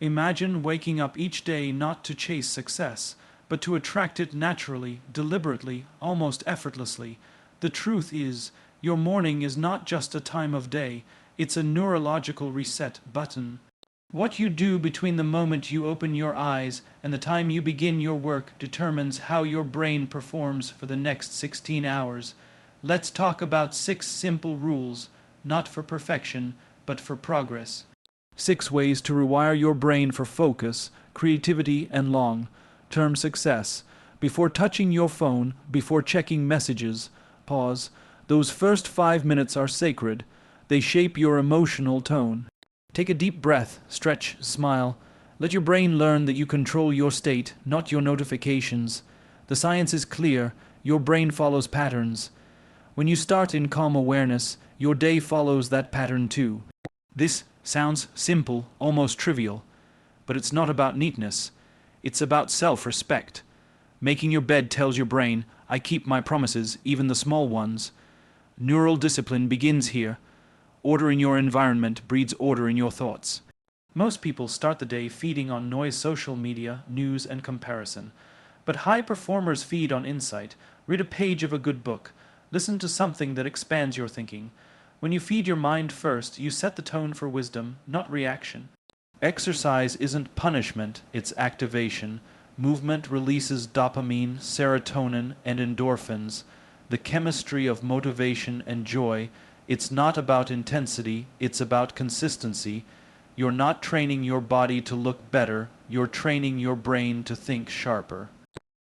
Imagine waking up each day not to chase success, but to attract it naturally, deliberately, almost effortlessly. The truth is, your morning is not just a time of day, it's a neurological reset button. What you do between the moment you open your eyes and the time you begin your work determines how your brain performs for the next 16 hours. Let's talk about 6 simple rules, not for perfection, but for progress. 6 ways to rewire your brain for focus, creativity, and long-term success. Before touching your phone, before checking messages, pause. Those first 5 minutes are sacred. They shape your emotional tone. Take a deep breath, stretch, smile. Let your brain learn that you control your state, not your notifications. The science is clear. Your brain follows patterns. When you start in calm awareness, your day follows that pattern too. This sounds simple, almost trivial, but it's not about neatness. It's about self-respect. Making your bed tells your brain, I keep my promises, even the small ones. Neural discipline begins here. Order in your environment breeds order in your thoughts. Most people start the day feeding on noise, social media, news, and comparison. But high performers feed on insight. Read a page of a good book. Listen to something that expands your thinking. When you feed your mind first, you set the tone for wisdom, not reaction. Exercise isn't punishment, it's activation. Movement releases dopamine, serotonin, and endorphins. The chemistry of motivation and joy. It's not about intensity, it's about consistency. You're not training your body to look better, you're training your brain to think sharper.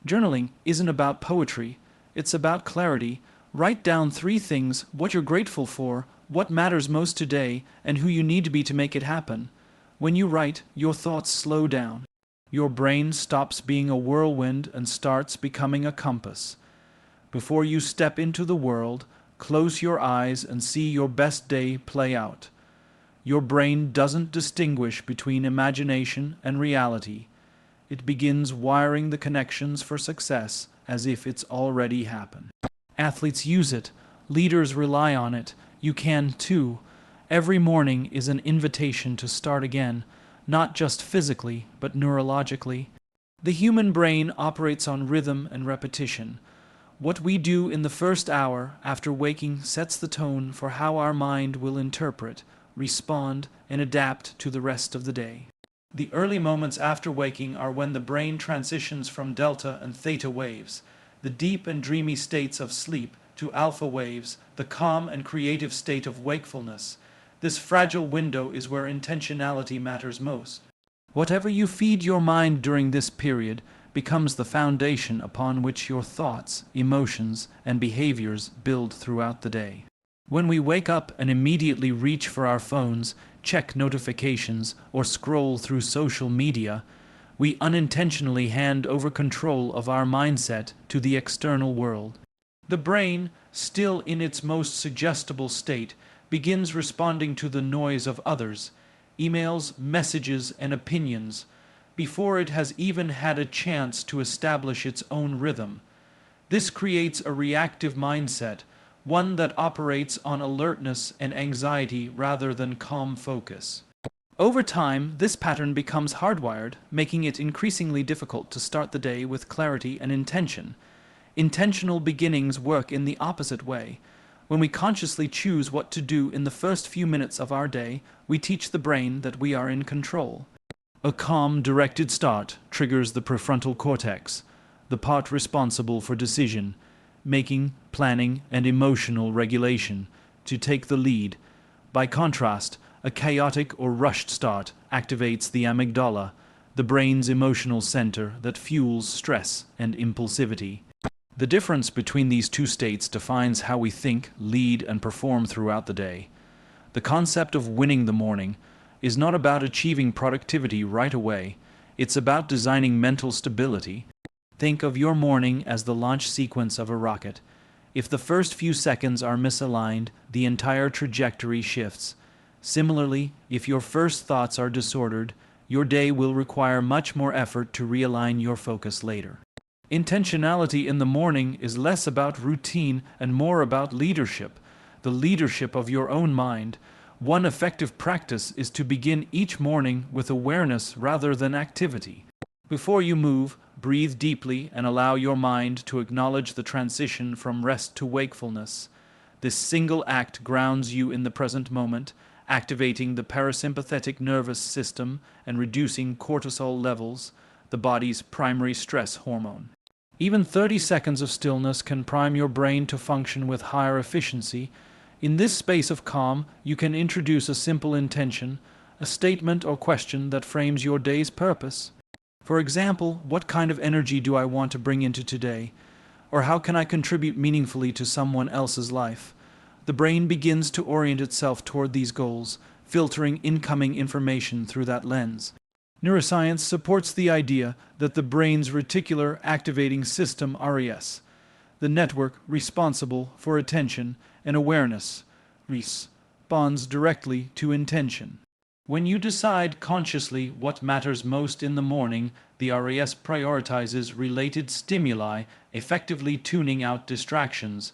Journaling isn't about poetry, it's about clarity. Write down 3 things: what you're grateful for, what matters most today, and who you need to be to make it happen. When you write, your thoughts slow down. Your brain stops being a whirlwind and starts becoming a compass. Before you step into the world, close your eyes and see your best day play out. Your brain doesn't distinguish between imagination and reality. It begins wiring the connections for success as if it's already happened. Athletes use it. Leaders rely on it. You can too. Every morning is an invitation to start again, not just physically, but neurologically. The human brain operates on rhythm and repetition. What we do in the first hour after waking sets the tone for how our mind will interpret, respond, and adapt to the rest of the day. The early moments after waking are when the brain transitions from delta and theta waves, the deep and dreamy states of sleep, to alpha waves, the calm and creative state of wakefulness. This fragile window is where intentionality matters most. Whatever you feed your mind during this period becomes the foundation upon which your thoughts, emotions, and behaviors build throughout the day. When we wake up and immediately reach for our phones, check notifications, or scroll through social media, we unintentionally hand over control of our mindset to the external world. The brain, still in its most suggestible state, begins responding to the noise of others, emails, messages, and opinions, before it has even had a chance to establish its own rhythm. This creates a reactive mindset, one that operates on alertness and anxiety rather than calm focus. Over time, this pattern becomes hardwired, making it increasingly difficult to start the day with clarity and intention. Intentional beginnings work in the opposite way. When we consciously choose what to do in the first few minutes of our day, we teach the brain that we are in control. A calm, directed start triggers the prefrontal cortex, the part responsible for decision making, planning, and emotional regulation, to take the lead. By contrast, a chaotic or rushed start activates the amygdala, the brain's emotional center that fuels stress and impulsivity. The difference between these two states defines how we think, lead, and perform throughout the day. The concept of winning the morning is not about achieving productivity right away. It's about designing mental stability. Think of your morning as the launch sequence of a rocket. If the first few seconds are misaligned, the entire trajectory shifts. Similarly, if your first thoughts are disordered, your day will require much more effort to realign your focus later. Intentionality in the morning is less about routine and more about leadership, the leadership of your own mind. One effective practice is to begin each morning with awareness rather than activity. Before you move, breathe deeply and allow your mind to acknowledge the transition from rest to wakefulness. This single act grounds you in the present moment, activating the parasympathetic nervous system and reducing cortisol levels, the body's primary stress hormone. Even 30 seconds of stillness can prime your brain to function with higher efficiency. In this space of calm, you can introduce a simple intention, a statement or question that frames your day's purpose. For example, what kind of energy do I want to bring into today? Or how can I contribute meaningfully to someone else's life? The brain begins to orient itself toward these goals, filtering incoming information through that lens. Neuroscience supports the idea that the brain's reticular activating system RAS, the network responsible for attention and awareness, responds directly to intention. When you decide consciously what matters most in the morning, the RAS prioritizes related stimuli, effectively tuning out distractions.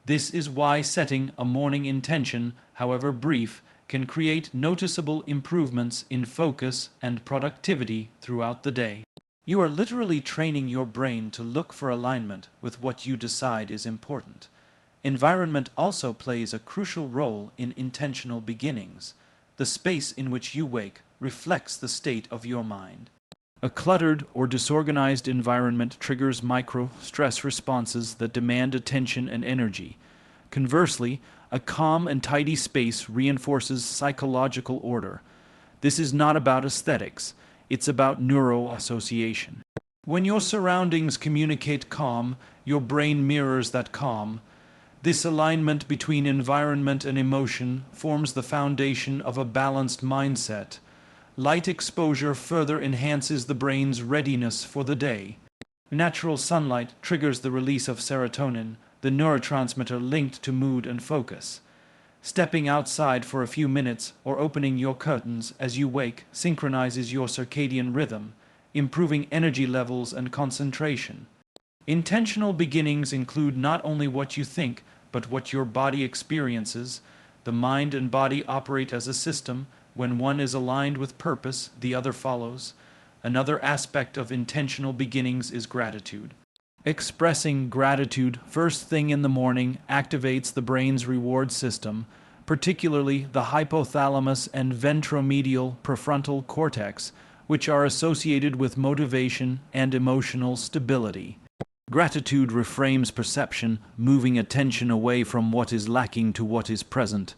This is why setting a morning intention, however brief, can create noticeable improvements in focus and productivity throughout the day. You are literally training your brain to look for alignment with what you decide is important. Environment also plays a crucial role in intentional beginnings. The space in which you wake reflects the state of your mind. A cluttered or disorganized environment triggers micro-stress responses that demand attention and energy. Conversely, a calm and tidy space reinforces psychological order. This is not about aesthetics, it's about neuroassociation. When your surroundings communicate calm, your brain mirrors that calm. This alignment between environment and emotion forms the foundation of a balanced mindset. Light exposure further enhances the brain's readiness for the day. Natural sunlight triggers the release of serotonin, the neurotransmitter linked to mood and focus. Stepping outside for a few minutes or opening your curtains as you wake synchronizes your circadian rhythm, improving energy levels and concentration. Intentional beginnings include not only what you think, but what your body experiences. The mind and body operate as a system. When one is aligned with purpose, the other follows. Another aspect of intentional beginnings is gratitude. Expressing gratitude first thing in the morning activates the brain's reward system, particularly the hypothalamus and ventromedial prefrontal cortex, which are associated with motivation and emotional stability. Gratitude reframes perception, moving attention away from what is lacking to what is present.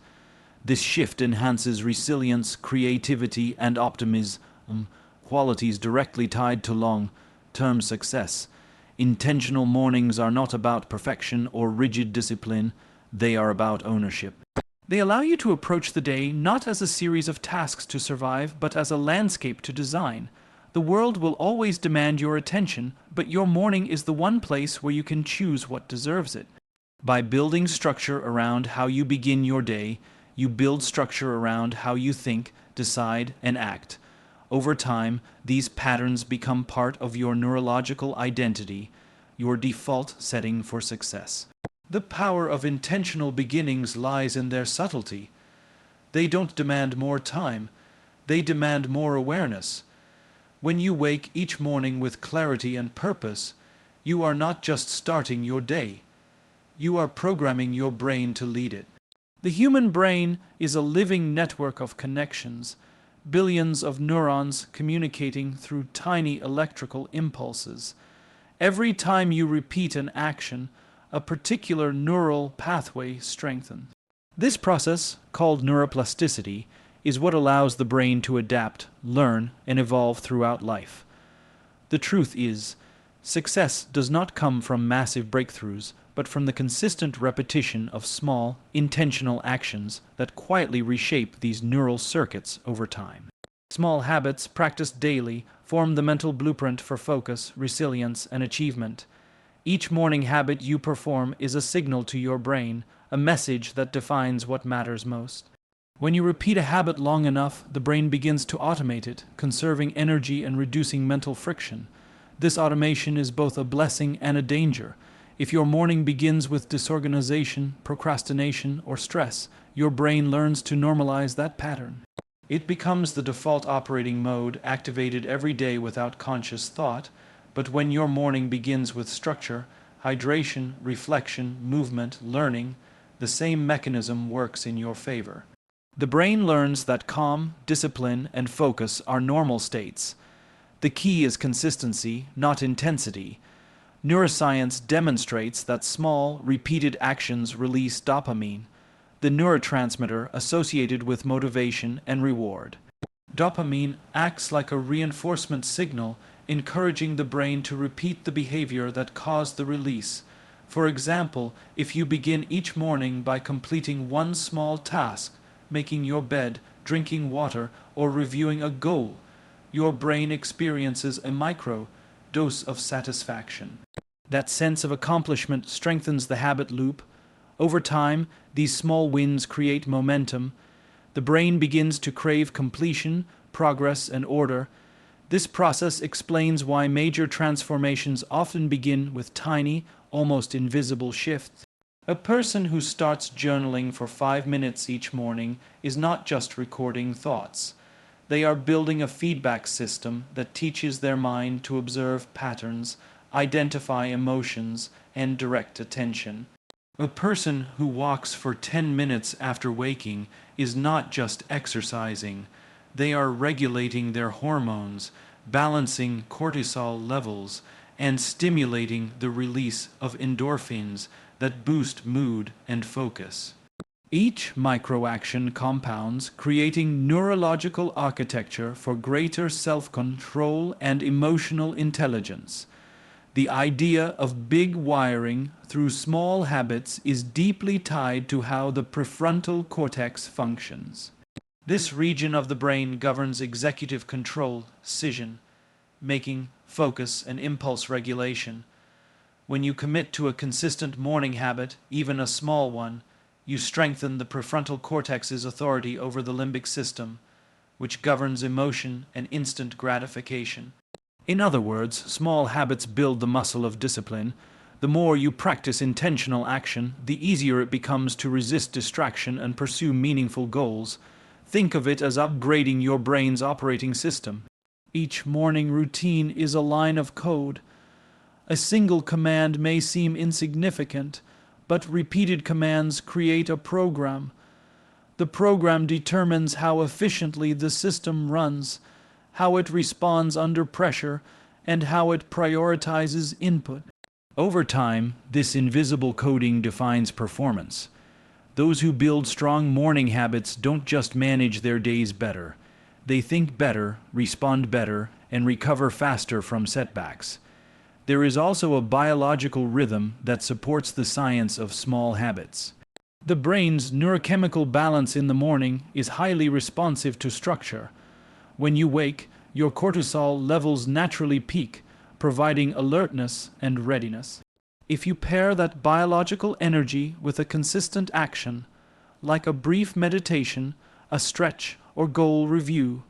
This shift enhances resilience, creativity, and optimism, qualities directly tied to long-term success. Intentional mornings are not about perfection or rigid discipline, they are about ownership. They allow you to approach the day not as a series of tasks to survive, but as a landscape to design. The world will always demand your attention, but your morning is the one place where you can choose what deserves it. By building structure around how you begin your day, you build structure around how you think, decide, and act. Over time, these patterns become part of your neurological identity, your default setting for success. The power of intentional beginnings lies in their subtlety. They don't demand more time, they demand more awareness. When you wake each morning with clarity and purpose, you are not just starting your day, you are programming your brain to lead it. The human brain is a living network of connections, billions of neurons communicating through tiny electrical impulses. Every time you repeat an action, a particular neural pathway strengthens. This process, called neuroplasticity, is what allows the brain to adapt, learn, and evolve throughout life. The truth is, success does not come from massive breakthroughs, but from the consistent repetition of small, intentional actions that quietly reshape these neural circuits over time. Small habits practiced daily form the mental blueprint for focus, resilience, and achievement. Each morning habit you perform is a signal to your brain, a message that defines what matters most. When you repeat a habit long enough, the brain begins to automate it, conserving energy and reducing mental friction. This automation is both a blessing and a danger. If your morning begins with disorganization, procrastination, or stress, your brain learns to normalize that pattern. It becomes the default operating mode, activated every day without conscious thought. But when your morning begins with structure, hydration, reflection, movement, learning, the same mechanism works in your favor. The brain learns that calm, discipline, and focus are normal states. The key is consistency, not intensity. Neuroscience demonstrates that small, repeated actions release dopamine, the neurotransmitter associated with motivation and reward. Dopamine acts like a reinforcement signal, encouraging the brain to repeat the behavior that caused the release. For example, if you begin each morning by completing one small task, making your bed, drinking water, or reviewing a goal, your brain experiences a micro dose of satisfaction. That sense of accomplishment strengthens the habit loop. Over time, these small wins create momentum. The brain begins to crave completion, progress, and order. This process explains why major transformations often begin with tiny, almost invisible shifts. A person who starts journaling for 5 minutes each morning is not just recording thoughts. They are building a feedback system that teaches their mind to observe patterns, identify emotions, and direct attention. A person who walks for 10 minutes after waking is not just exercising. They are regulating their hormones, balancing cortisol levels, and stimulating the release of endorphins that boost mood and focus. Each microaction compounds, creating neurological architecture for greater self-control and emotional intelligence. The idea of big wiring through small habits is deeply tied to how the prefrontal cortex functions. This region of the brain governs executive control, decision making, focus, and impulse regulation. When you commit to a consistent morning habit, even a small one, you strengthen the prefrontal cortex's authority over the limbic system, which governs emotion and instant gratification. In other words, small habits build the muscle of discipline. The more you practice intentional action, the easier it becomes to resist distraction and pursue meaningful goals. Think of it as upgrading your brain's operating system. Each morning routine is a line of code. A single command may seem insignificant, but repeated commands create a program. The program determines how efficiently the system runs, how it responds under pressure, and how it prioritizes input. Over time, this invisible coding defines performance. Those who build strong morning habits don't just manage their days better. They think better, respond better, and recover faster from setbacks. There is also a biological rhythm that supports the science of small habits. The brain's neurochemical balance in the morning is highly responsive to structure. When you wake, your cortisol levels naturally peak, providing alertness and readiness. If you pair that biological energy with a consistent action, like a brief meditation, a stretch, or goal review,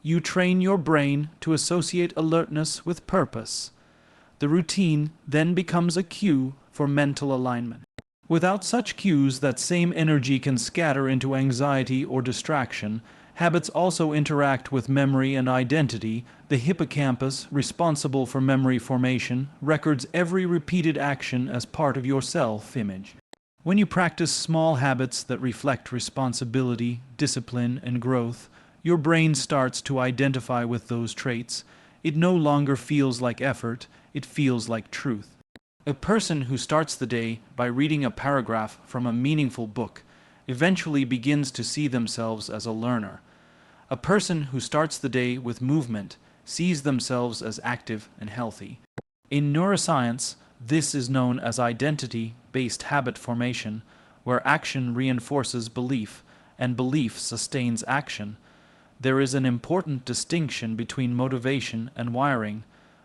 you train your brain to associate alertness with purpose. The routine then becomes a cue for mental alignment. Without such cues, that same energy can scatter into anxiety or distraction. Habits also interact with memory and identity. The hippocampus, responsible for memory formation, records every repeated action as part of your self-image. When you practice small habits that reflect responsibility, discipline, and growth, your brain starts to identify with those traits. It no longer feels like effort, it feels like truth. A person who starts the day by reading a paragraph from a meaningful book eventually begins to see themselves as a learner. A person who starts the day with movement sees themselves as active and healthy. In neuroscience, this is known as identity-based habit formation, where action reinforces belief and belief sustains action. There is an important distinction between motivation and wiring.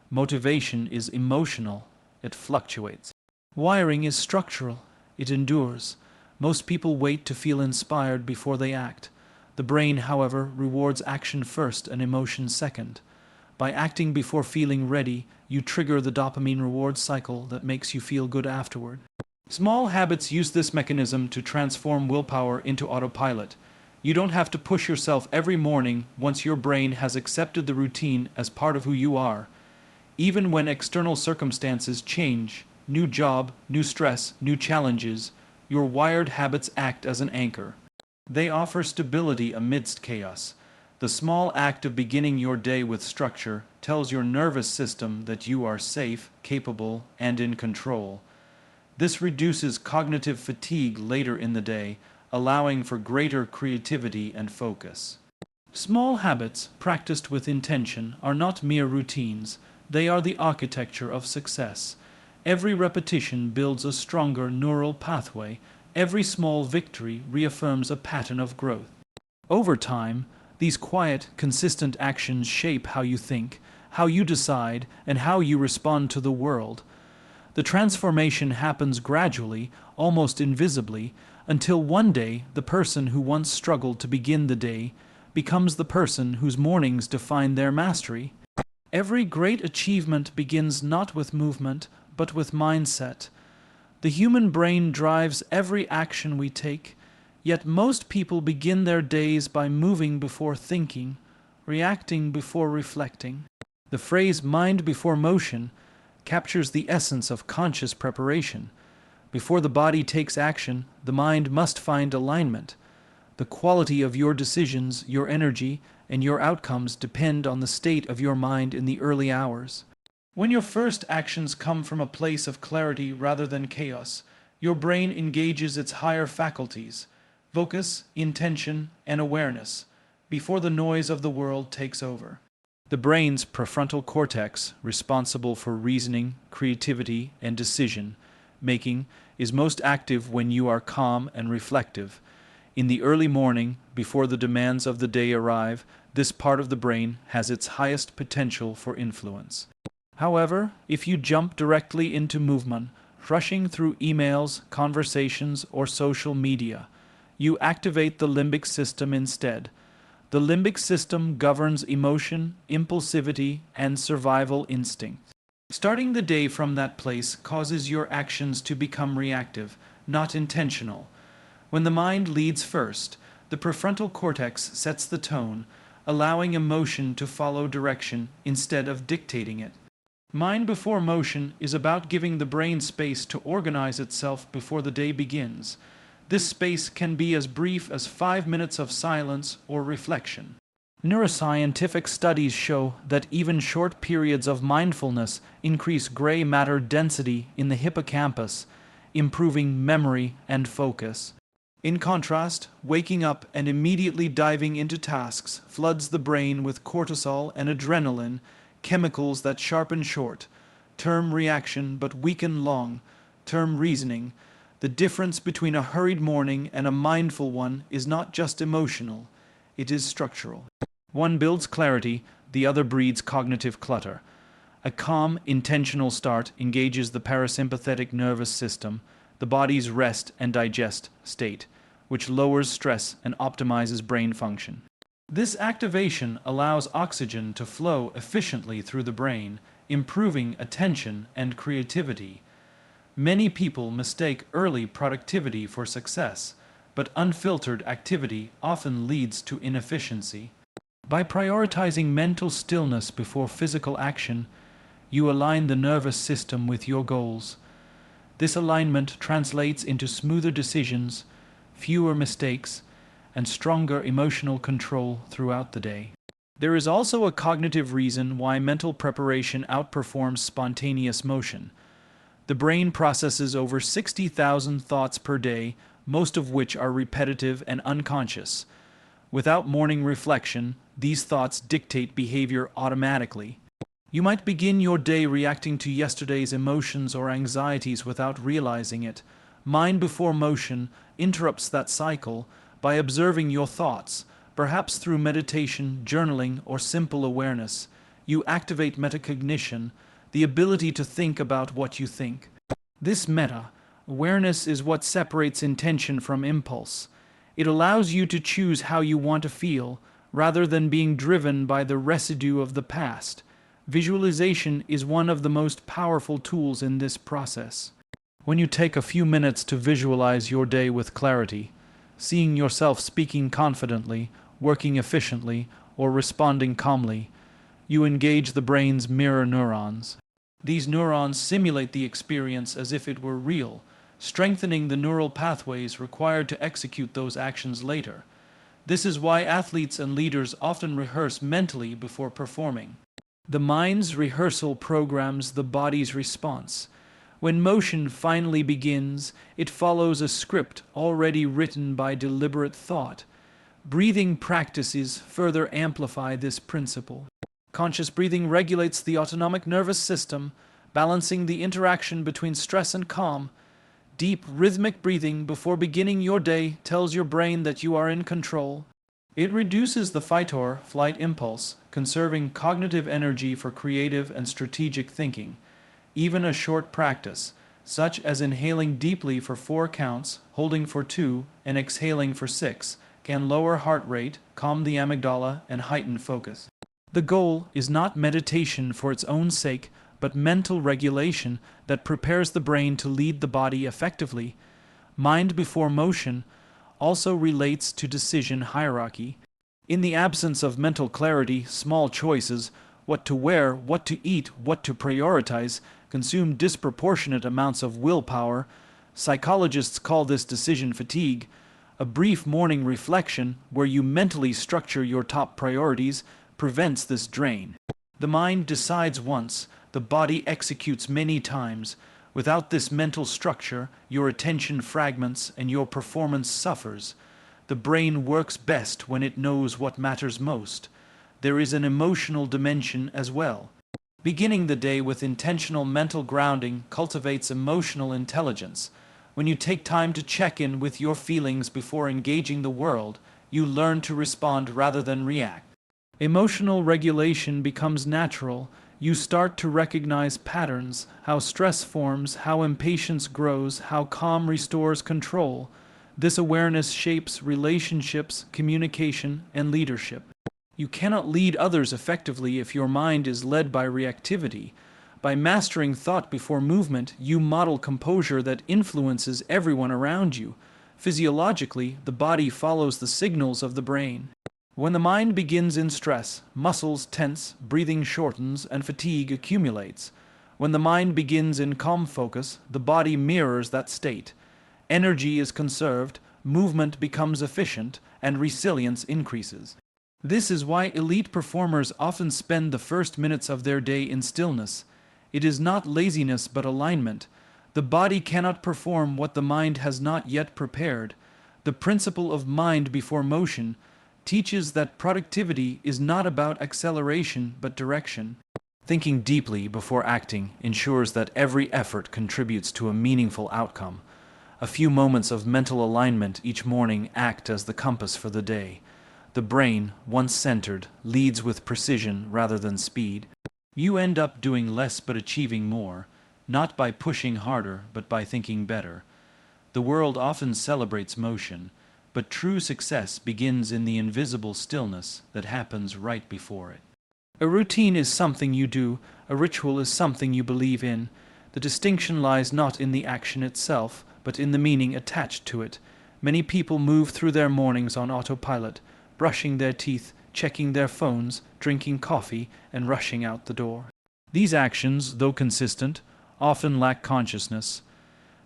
Motivation is emotional. It fluctuates. Wiring is structural. It endures. Most people wait to feel inspired before they act. The brain, however, rewards action first and emotion second. By acting before feeling ready, you trigger the dopamine reward cycle that makes you feel good afterward. Small habits use this mechanism to transform willpower into autopilot. You don't have to push yourself every morning once your brain has accepted the routine as part of who you are. Even when external circumstances change, new job, new stress, new challenges, your wired habits act as an anchor. They offer stability amidst chaos. The small act of beginning your day with structure tells your nervous system that you are safe, capable, and in control. This reduces cognitive fatigue later in the day, allowing for greater creativity and focus. Small habits, practiced with intention, are not mere routines. They are the architecture of success. Every repetition builds a stronger neural pathway. Every small victory reaffirms a pattern of growth. Over time, these quiet, consistent actions shape how you think, how you decide, and how you respond to the world. The transformation happens gradually, almost invisibly, until one day the person who once struggled to begin the day becomes the person whose mornings define their mastery. Every great achievement begins not with movement, but with mindset. The human brain drives every action we take, yet most people begin their days by moving before thinking, reacting before reflecting. The phrase mind before motion captures the essence of conscious preparation. Before the body takes action, the mind must find alignment. The quality of your decisions, your energy, and your outcomes depend on the state of your mind in the early hours. When your first actions come from a place of clarity rather than chaos, your brain engages its higher faculties, focus, intention, and awareness, before the noise of the world takes over. The brain's prefrontal cortex, responsible for reasoning, creativity, and decision-making, is most active when you are calm and reflective. In the early morning, before the demands of the day arrive, this part of the brain has its highest potential for influence. However, if you jump directly into movement, rushing through emails, conversations, or social media, you activate the limbic system instead. The limbic system governs emotion, impulsivity, and survival instinct. Starting the day from that place causes your actions to become reactive, not intentional. When the mind leads first, the prefrontal cortex sets the tone, allowing emotion to follow direction instead of dictating it. Mind before motion is about giving the brain space to organize itself before the day begins. This space can be as brief as 5 minutes of silence or reflection. Neuroscientific studies show that even short periods of mindfulness increase gray matter density in the hippocampus, improving memory and focus. In contrast, waking up and immediately diving into tasks floods the brain with cortisol and adrenaline, chemicals that sharpen short-term reaction but weaken long-term reasoning. The difference between a hurried morning and a mindful one is not just emotional, it is structural. One builds clarity, the other breeds cognitive clutter. A calm, intentional start engages the parasympathetic nervous system, the body's rest and digest state, which lowers stress and optimizes brain function. This activation allows oxygen to flow efficiently through the brain, improving attention and creativity. Many people mistake early productivity for success, but unfiltered activity often leads to inefficiency. By prioritizing mental stillness before physical action, you align the nervous system with your goals. This alignment translates into smoother decisions, fewer mistakes, and stronger emotional control throughout the day. There is also a cognitive reason why mental preparation outperforms spontaneous motion. The brain processes over 60,000 thoughts per day, most of which are repetitive and unconscious. Without morning reflection, these thoughts dictate behavior automatically. You might begin your day reacting to yesterday's emotions or anxieties without realizing it. Mind before motion interrupts that cycle by observing your thoughts, perhaps through meditation, journaling, or simple awareness. You activate metacognition, the ability to think about what you think. This meta-awareness is what separates intention from impulse. It allows you to choose how you want to feel, rather than being driven by the residue of the past. Visualization is one of the most powerful tools in this process. When you take a few minutes to visualize your day with clarity, seeing yourself speaking confidently, working efficiently, or responding calmly, you engage the brain's mirror neurons. These neurons simulate the experience as if it were real, strengthening the neural pathways required to execute those actions later. This is why athletes and leaders often rehearse mentally before performing. The mind's rehearsal programs the body's response. When motion finally begins, it follows a script already written by deliberate thought. Breathing practices further amplify this principle. Conscious breathing regulates the autonomic nervous system, balancing the interaction between stress and calm. Deep, rhythmic breathing before beginning your day tells your brain that you are in control. It reduces the fight-or-flight impulse, conserving cognitive energy for creative and strategic thinking. Even a short practice, such as inhaling deeply for 4 counts, holding for 2, and exhaling for 6, can lower heart rate, calm the amygdala, and heighten focus. The goal is not meditation for its own sake, but mental regulation that prepares the brain to lead the body effectively. Mind before motion also relates to decision hierarchy. In the absence of mental clarity, small choices, what to wear, what to eat, what to prioritize, consume disproportionate amounts of willpower. Psychologists call this decision fatigue. A brief morning reflection, where you mentally structure your top priorities, prevents this drain. The mind decides once, the body executes many times. Without this mental structure, your attention fragments and your performance suffers. The brain works best when it knows what matters most. There is an emotional dimension as well. Beginning the day with intentional mental grounding cultivates emotional intelligence. When you take time to check in with your feelings before engaging the world, you learn to respond rather than react. Emotional regulation becomes natural. You start to recognize patterns, how stress forms, how impatience grows, how calm restores control. This awareness shapes relationships, communication, and leadership. You cannot lead others effectively if your mind is led by reactivity. By mastering thought before movement, you model composure that influences everyone around you. Physiologically, the body follows the signals of the brain. When the mind begins in stress, muscles tense, breathing shortens, and fatigue accumulates. When the mind begins in calm focus, the body mirrors that state. Energy is conserved, movement becomes efficient, and resilience increases. This is why elite performers often spend the first minutes of their day in stillness. It is not laziness but alignment. The body cannot perform what the mind has not yet prepared. The principle of mind before motion teaches that productivity is not about acceleration but direction. Thinking deeply before acting ensures that every effort contributes to a meaningful outcome. A few moments of mental alignment each morning act as the compass for the day. The brain, once centered, leads with precision rather than speed. You end up doing less but achieving more, not by pushing harder but by thinking better. The world often celebrates motion, but true success begins in the invisible stillness that happens right before it. A routine is something you do, a ritual is something you believe in. The distinction lies not in the action itself, but in the meaning attached to it. Many people move through their mornings on autopilot, brushing their teeth, checking their phones, drinking coffee, and rushing out the door. These actions, though consistent, often lack consciousness.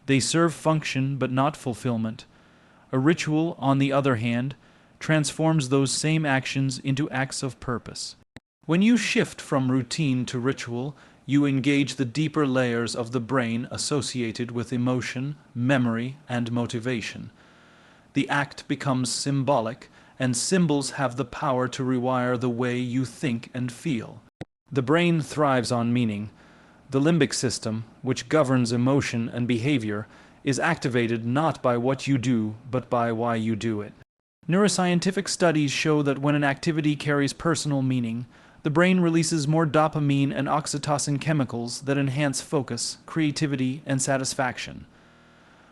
They serve function but not fulfillment. A ritual, on the other hand, transforms those same actions into acts of purpose. When you shift from routine to ritual, you engage the deeper layers of the brain associated with emotion, memory, and motivation. The act becomes symbolic, and symbols have the power to rewire the way you think and feel. The brain thrives on meaning. The limbic system, which governs emotion and behavior, is activated not by what you do, but by why you do it. Neuroscientific studies show that when an activity carries personal meaning, the brain releases more dopamine and oxytocin chemicals that enhance focus, creativity, and satisfaction.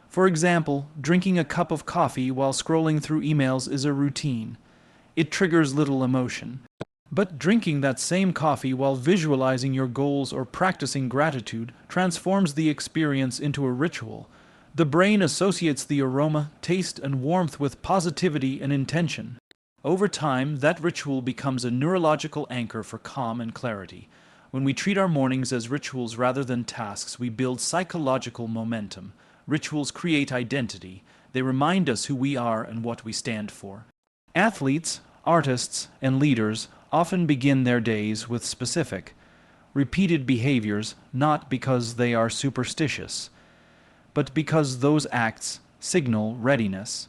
For example, drinking a cup of coffee while scrolling through emails is a routine. It triggers little emotion. But drinking that same coffee while visualizing your goals or practicing gratitude transforms the experience into a ritual. The brain associates the aroma, taste, and warmth with positivity and intention. Over time, that ritual becomes a neurological anchor for calm and clarity. When we treat our mornings as rituals rather than tasks, we build psychological momentum. Rituals create identity. They remind us who we are and what we stand for. Athletes, artists, and leaders often begin their days with specific, repeated behaviors, not because they are superstitious, but because those acts signal readiness.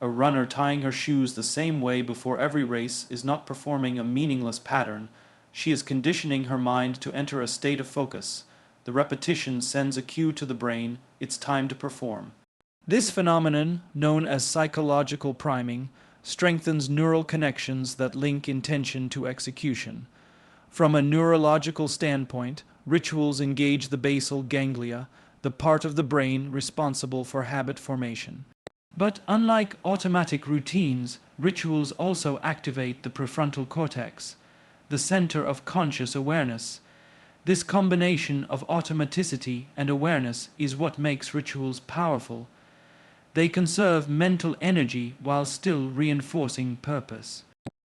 A runner tying her shoes the same way before every race is not performing a meaningless pattern. She is conditioning her mind to enter a state of focus. The repetition sends a cue to the brain, it's time to perform. This phenomenon, known as psychological priming, strengthens neural connections that link intention to execution. From a neurological standpoint, rituals engage the basal ganglia, the part of the brain responsible for habit formation. But unlike automatic routines, rituals also activate the prefrontal cortex, the center of conscious awareness. This combination of automaticity and awareness is what makes rituals powerful. They conserve mental energy while still reinforcing purpose.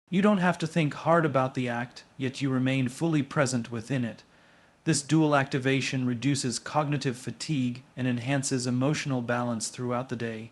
You don't have to think hard about the act, yet you remain fully present within it. This dual activation reduces cognitive fatigue and enhances emotional balance throughout the day.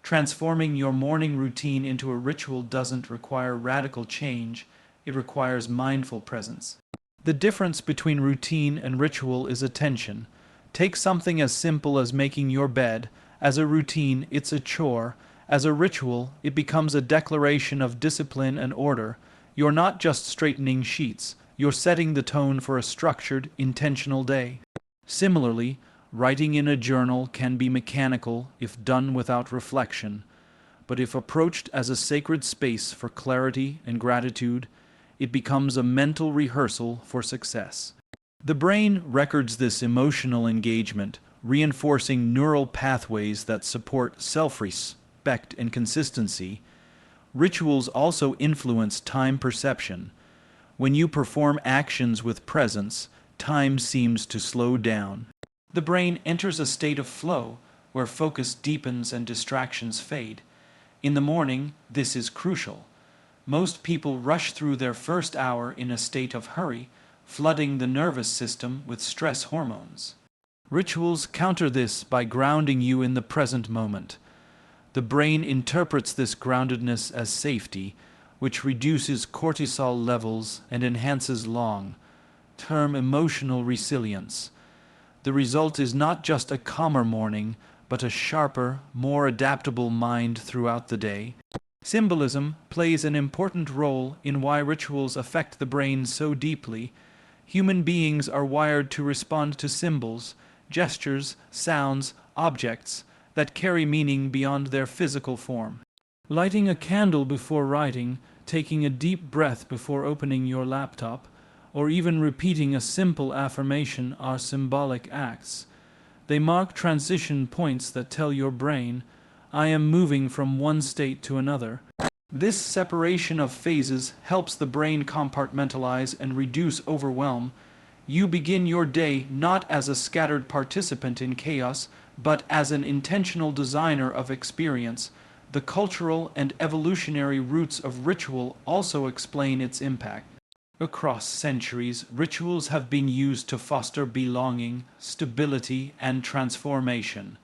Transforming your morning routine into a ritual doesn't require radical change, it requires mindful presence. The difference between routine and ritual is attention. Take something as simple as making your bed. As a routine, it's a chore. As a ritual, it becomes a declaration of discipline and order. You're not just straightening sheets, you're setting the tone for a structured, intentional day. Similarly, writing in a journal can be mechanical if done without reflection, but if approached as a sacred space for clarity and gratitude, it becomes a mental rehearsal for success. The brain records this emotional engagement, reinforcing neural pathways that support self-respect and consistency. Rituals also influence time perception. When you perform actions with presence, time seems to slow down. The brain enters a state of flow, where focus deepens and distractions fade. In the morning, this is crucial. Most people rush through their first hour in a state of hurry, flooding the nervous system with stress hormones. Rituals counter this by grounding you in the present moment. The brain interprets this groundedness as safety, which reduces cortisol levels and enhances long-term emotional resilience. The result is not just a calmer morning, but a sharper, more adaptable mind throughout the day. Symbolism plays an important role in why rituals affect the brain so deeply. Human beings are wired to respond to symbols, gestures, sounds, objects that carry meaning beyond their physical form. Lighting a candle before writing, taking a deep breath before opening your laptop, or even repeating a simple affirmation are symbolic acts. They mark transition points that tell your brain, I am moving from one state to another. This separation of phases helps the brain compartmentalize and reduce overwhelm. You begin your day not as a scattered participant in chaos, but as an intentional designer of experience. The cultural and evolutionary roots of ritual also explain its impact. Across centuries, rituals have been used to foster belonging, stability, and transformation.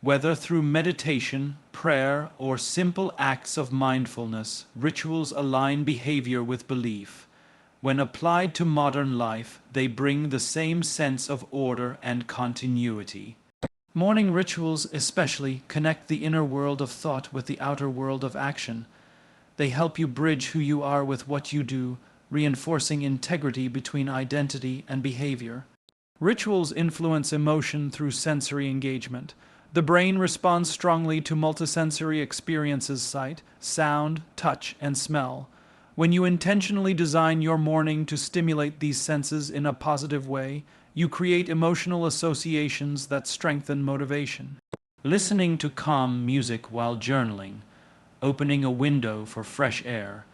Whether through meditation, prayer, or simple acts of mindfulness, rituals align behavior with belief. When applied to modern life, they bring the same sense of order and continuity. Morning rituals especially connect the inner world of thought with the outer world of action. They help you bridge who you are with what you do, reinforcing integrity between identity and behavior. Rituals influence emotion through sensory engagement. The brain responds strongly to multisensory experiences: sight, sound, touch, and smell. When you intentionally design your morning to stimulate these senses in a positive way, you create emotional associations that strengthen motivation. Listening to calm music while journaling, opening a window for fresh air,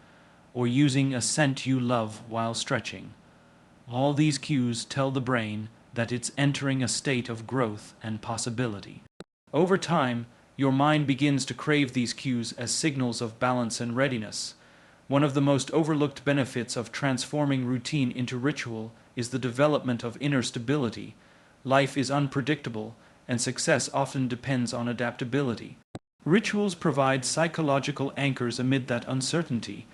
or using a scent you love while stretching. All these cues tell the brain that it's entering a state of growth and possibility. Over time, your mind begins to crave these cues as signals of balance and readiness. One of the most overlooked benefits of transforming routine into ritual is the development of inner stability. Life is unpredictable, and success often depends on adaptability. Rituals provide psychological anchors amid that uncertainty.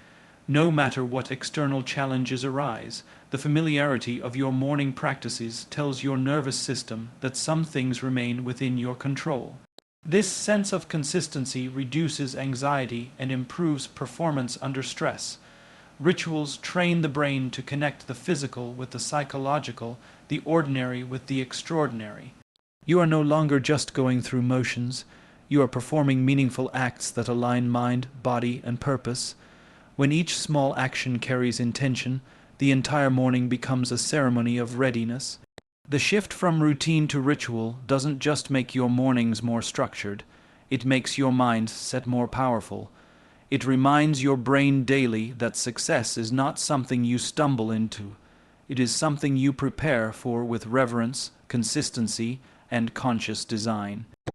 No matter what external challenges arise, the familiarity of your morning practices tells your nervous system that some things remain within your control. This sense of consistency reduces anxiety and improves performance under stress. Rituals train the brain to connect the physical with the psychological, the ordinary with the extraordinary. You are no longer just going through motions. You are performing meaningful acts that align mind, body, and purpose. When each small action carries intention, the entire morning becomes a ceremony of readiness. The shift from routine to ritual doesn't just make your mornings more structured, it makes your mindset more powerful. It reminds your brain daily that success is not something you stumble into. It is something you prepare for with reverence, consistency, and conscious design.